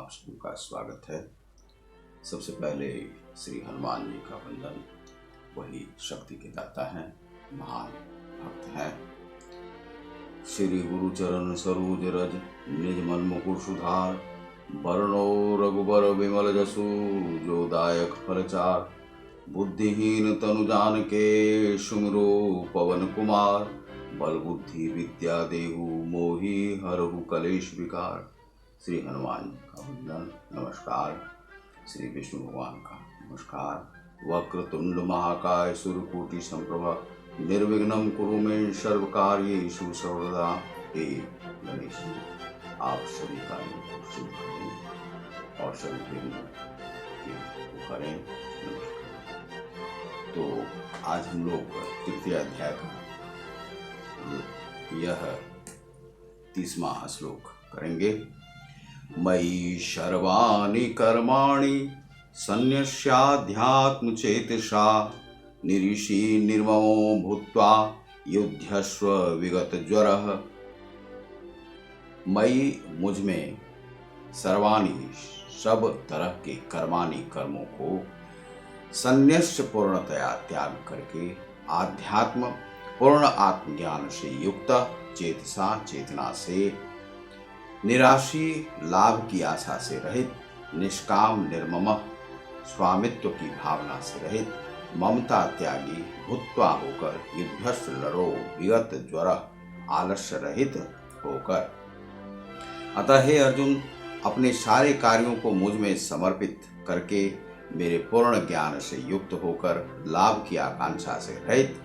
आप सभी का स्वागत है। सबसे पहले श्री हनुमान जी का वंदन। वही शक्ति के दाता हैं, महान भक्त हैं। श्री गुरु चरण सरोज रज निज मन मुकुर सुधार, वरणो रघुबर विमल जसु जो दायक फलचार। बुद्धिहीन तनु जानिके सुमिरो पवन कुमार, बल बुद्धि विद्या देहु मोहि हरहु कलेश विकार। श्री हनुमान जी का वंदन, नमस्कार। श्री विष्णु भगवान का नमस्कार। वक्रतुंड महाकाय सूर्यकोटि संप्रभा, निर्विघ्नं कुरु मे सर्व कार्येषु सर्वदा। हे गणेश जी, आप सभी कार्यों को शुभ करें और सभी विघ्नों को करें। तो आज हम लोग तृतीय अध्याय का यह 30वां श्लोक करेंगे। मयि सर्वाणि कर्माणि सन्न्यस्याध्यात्म चेतसा, निरीशी निर्ममो भूत्वा युध्यस्व विगत ज्वरः। मयि मुझ में सर्वाणि सब तरह के कर्माणि कर्मों को संन्यस्य पूर्णतया त्याग करके आध्यात्म पूर्ण आत्मज्ञान से युक्त चेतसा चेतना से, निराशी लाभ की आशा से रहित, निष्काम निर्मम स्वामित्व की भावना से रहित, ममता त्यागी भूत्वा होकर युद्धस्थ लड़ो विगत ज्वर आलस्य रहित होकर। अतः हे अर्जुन, अपने सारे कार्यों को मुझ में समर्पित करके मेरे पूर्ण ज्ञान से युक्त होकर, लाभ की आकांक्षा से रहित,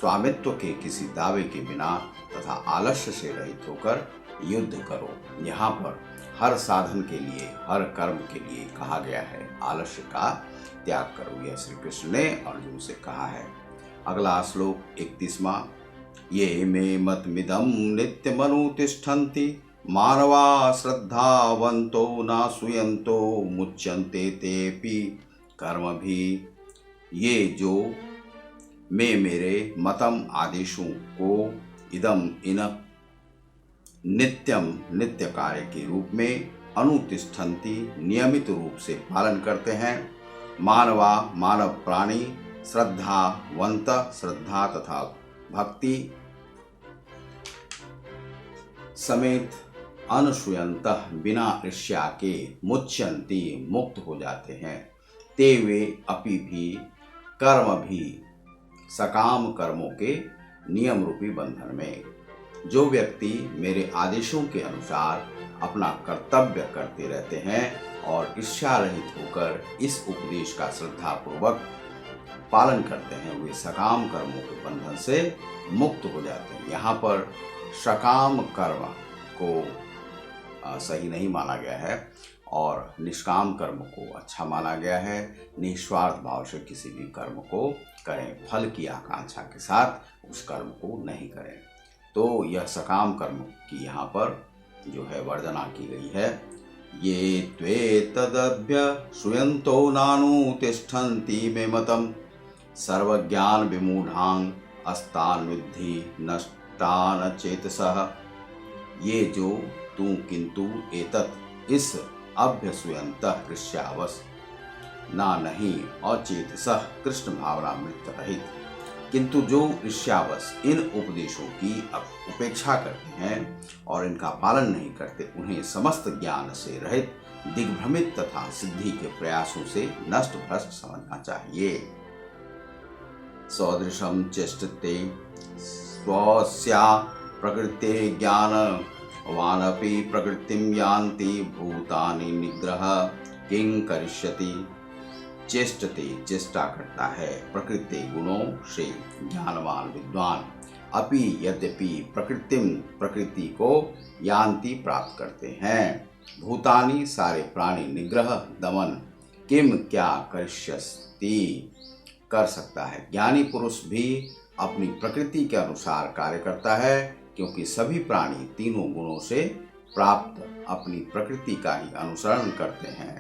स्वामित्व के किसी दावे के बिना तथा आलस्य से रहित होकर युद्ध करो। यहाँ पर हर साधन के लिए, हर कर्म के लिए कहा गया है आलस्य का त्याग करो। यह श्री कृष्ण ने अर्जुन से कहा है। अगला श्लोक 31वां। ये मे मतमिदं नित्यमनुतिष्ठन्ति, मानवा श्रद्धावन्तो न सूयन्तो मुच्यन्ते तेऽपि कर्मभि। ये जो मैं मेरे मतम आदेशों को इदम इन नित्यम नित्य कार्य के रूप में अनुतिष्ठन्ति नियमित रूप से पालन करते हैं, मानवा मानव प्राणी श्रद्धावंत श्रद्धा तथा भक्ति समेत अनुसूयंत बिना ईर्ष्या के मुच्यन्ति मुक्त हो जाते हैं, ते वे अपि भी कर्म भी सकाम कर्मों के नियम रूपी बंधन में। जो व्यक्ति मेरे आदेशों के अनुसार अपना कर्तव्य करते रहते हैं और ईर्ष्या रहित होकर इस उपदेश का श्रद्धा पूर्वक पालन करते हैं, वे सकाम कर्मों के बंधन से मुक्त हो जाते हैं। यहाँ पर सकाम कर्म को सही नहीं माना गया है और निष्काम कर्म को अच्छा माना गया है। निस्वार्थ भाव से किसी भी कर्म को करें, फल की आकांक्षा के साथ उस कर्म को नहीं करें। तो यह सकाम कर्म की यहाँ पर जो है वर्णना की गई है। ये त्वे तदभ्य श्रूयन्तो नानुतिष्ठन्ति मे मतम्, सर्वज्ञान विमूढ़ांग अस्तान विद्धि नष्टान चेतसः। ये जो तू किंतु एतत् इस अभ्यसूयन्तः ईर्ष्यावश ना नहीं अचेतसः कृष्ण भावनामृत रहित, किंतु जो ईर्ष्यावश इन उपदेशों की उपेक्षा करते हैं और इनका पालन नहीं करते, उन्हें समस्त ज्ञान से रहित, दिग्भ्रमित तथा सिद्धि के प्रयासों से नष्ट भ्रष्ट समझना चाहिए। सदृशं चेष्टते स्वस्या प्रकृते ज्ञान वानपि प्रकृतिं यान्ति भूतानि निग्रह किं करिष्यति। चेष्टते चेष्टा करता है, प्रकृति गुणों से ज्ञानवान विद्वान, अपि यद्यपि प्रकृतिम प्रकृति को यान्ति प्राप्त करते हैं, भूतानि सारे प्राणी निग्रह दमन किम क्या करिष्यति कर सकता है। ज्ञानी पुरुष भी अपनी प्रकृति के अनुसार कार्य करता है, क्योंकि सभी प्राणी तीनों गुणों से प्राप्त अपनी प्रकृति का ही अनुसरण करते हैं।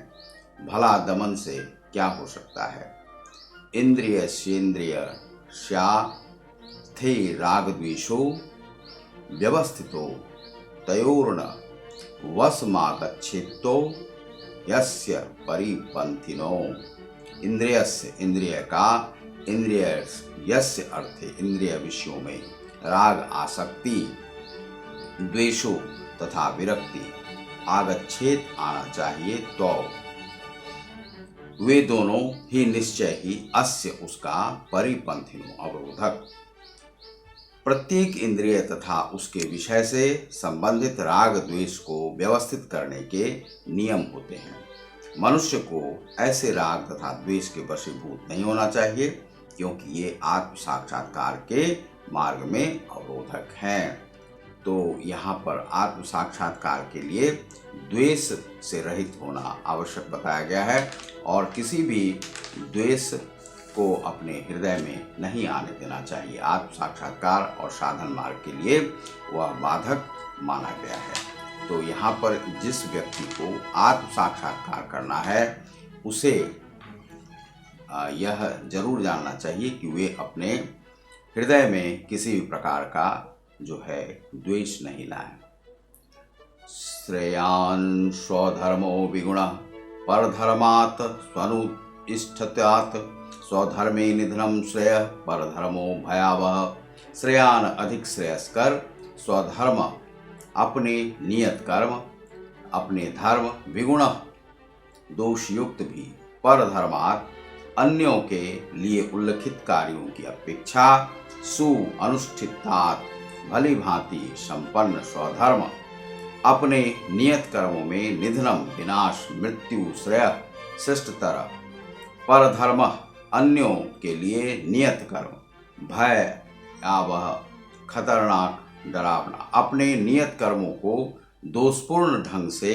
भला दमन से क्या हो सकता है। इंद्रिय सेन्द्रिय स्या थे राग द्वेषो व्यवस्थितो तयोर्न वशमागच्छेत्तो यस्य परिपंथिनो। इंद्रियस्य इंद्रिय का, इंद्रिय यस्य अर्थे इंद्रिय विषयों में राग आसक्ति, द्वेषो तथा विरक्ति आगच्छेत आना चाहिए, तो वे दोनों ही निश्चय ही अस्य उसका परिपंथिनो अवरोधक। प्रत्येक इंद्रिय तथा उसके विषय से संबंधित राग द्वेष को व्यवस्थित करने के नियम होते हैं। मनुष्य को ऐसे राग तथा द्वेष के वशीभूत नहीं होना चाहिए, क्योंकि ये आत्म साक्षात्कार के मार्ग में अवरोधक हैं। तो यहाँ पर आत्म साक्षात्कार के लिए द्वेष से रहित होना आवश्यक बताया गया है, और किसी भी द्वेष को अपने हृदय में नहीं आने देना चाहिए। आत्म साक्षात्कार और साधन मार्ग के लिए वह बाधक माना गया है। तो यहाँ पर जिस व्यक्ति को आत्म साक्षात्कार करना है, उसे यह जरूर जानना चाहिए कि वे अपने हृदय में किसी भी प्रकार का जो है द्वेष नहीं लाएं। श्रेयान् स्वधर्मो विगुणः परधर्मात् स्वनुष्ठितात् स्वधर्मे निधनम श्रेय परधर्मो भयावह। श्रेयान अधिक श्रेयस्कर, स्वधर्म अपने नियत कर्म, अपने धर्म, विगुण दोषयुक्त भी, परधर्मात् अन्यों के लिए उल्लिखित कार्यों की अपेक्षा, सु अनुष्ठितात् भली भांति संपन्न स्वधर्म अपने नियत कर्मों में निधनम विनाश मृत्यु श्रेय श्रेष्ठतर, परधर्म अन्यों के लिए नियत कर्म, भय वह खतरनाक डरावना, अपने नियत कर्मों को दोषपूर्ण ढंग से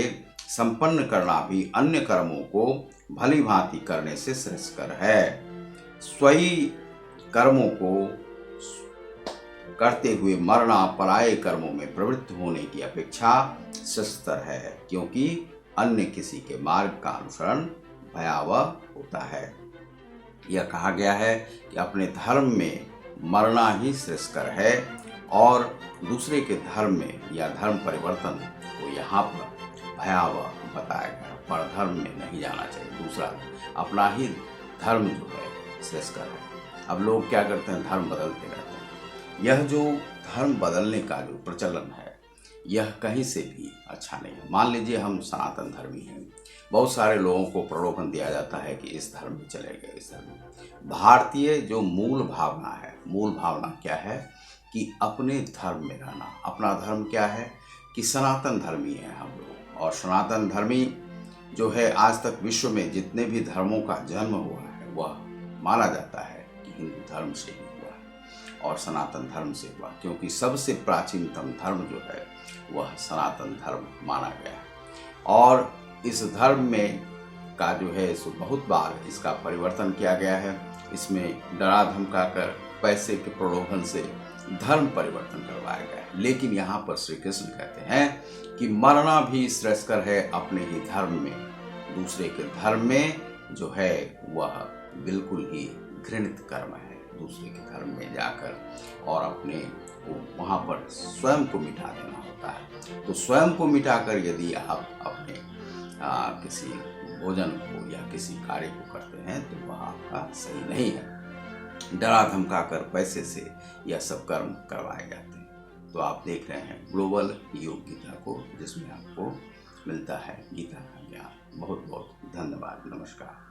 संपन्न करना भी अन्य कर्मों को भली भांति करने से श्रेष्ठकर है। स्वयं कर्मों को करते हुए मरना पराये कर्मों में प्रवृत्त होने की अपेक्षा श्रेष्ठतर है, क्योंकि अन्य किसी के मार्ग का अनुसरण भयावह होता है। यह कहा गया है कि अपने धर्म में मरना ही श्रेष्ठकर है, और दूसरे के धर्म में या धर्म परिवर्तन को यहाँ पर भयावह बताया गया। पर धर्म में नहीं जाना चाहिए, दूसरा अपना ही धर्म जो है श्रेष्ठकर है। अब लोग क्या करते हैं, धर्म बदलते रहते हैं। यह जो धर्म बदलने का जो प्रचलन है, यह कहीं से भी अच्छा नहीं है। मान लीजिए हम सनातन धर्मी हैं, बहुत सारे लोगों को प्रलोभन दिया जाता है कि इस धर्म में चले गए, इस धर्म में। भारतीय जो मूल भावना है, मूल भावना क्या है कि अपने धर्म में रहना। अपना धर्म क्या है कि सनातन धर्मी है हम लोग, और सनातन धर्मी जो है आज तक विश्व में जितने भी धर्मों का जन्म हुआ है, वह माना जाता है कि हिंदू धर्म से ही हुआ है और सनातन धर्म से हुआ, क्योंकि सबसे प्राचीनतम धर्म जो है वह सनातन धर्म माना गया है। और इस धर्म में का जो है सो बहुत बार इसका परिवर्तन किया गया है। इसमें डरा धमका कर पैसे के प्रलोभन से धर्म परिवर्तन करवाया गया है। लेकिन यहाँ पर श्री कृष्ण कहते हैं कि मरना भी श्रेष्ठकर है अपने ही धर्म में। दूसरे के धर्म में जो है वह बिल्कुल ही घृणित कर्म है। दूसरे के धर्म में जाकर और अपने को वहाँ पर स्वयं को मिटा देना होता है। तो स्वयं को मिटाकर यदि आप अपने किसी भोजन को या किसी कार्य को करते हैं तो वह आपका सही नहीं है। डरा धमका कर पैसे से यह सब कर्म करवाए जाते हैं। तो आप देख रहे हैं ग्लोबल योग गीता को, जिसमें आपको मिलता है गीता का ज्ञान। बहुत बहुत धन्यवाद, नमस्कार।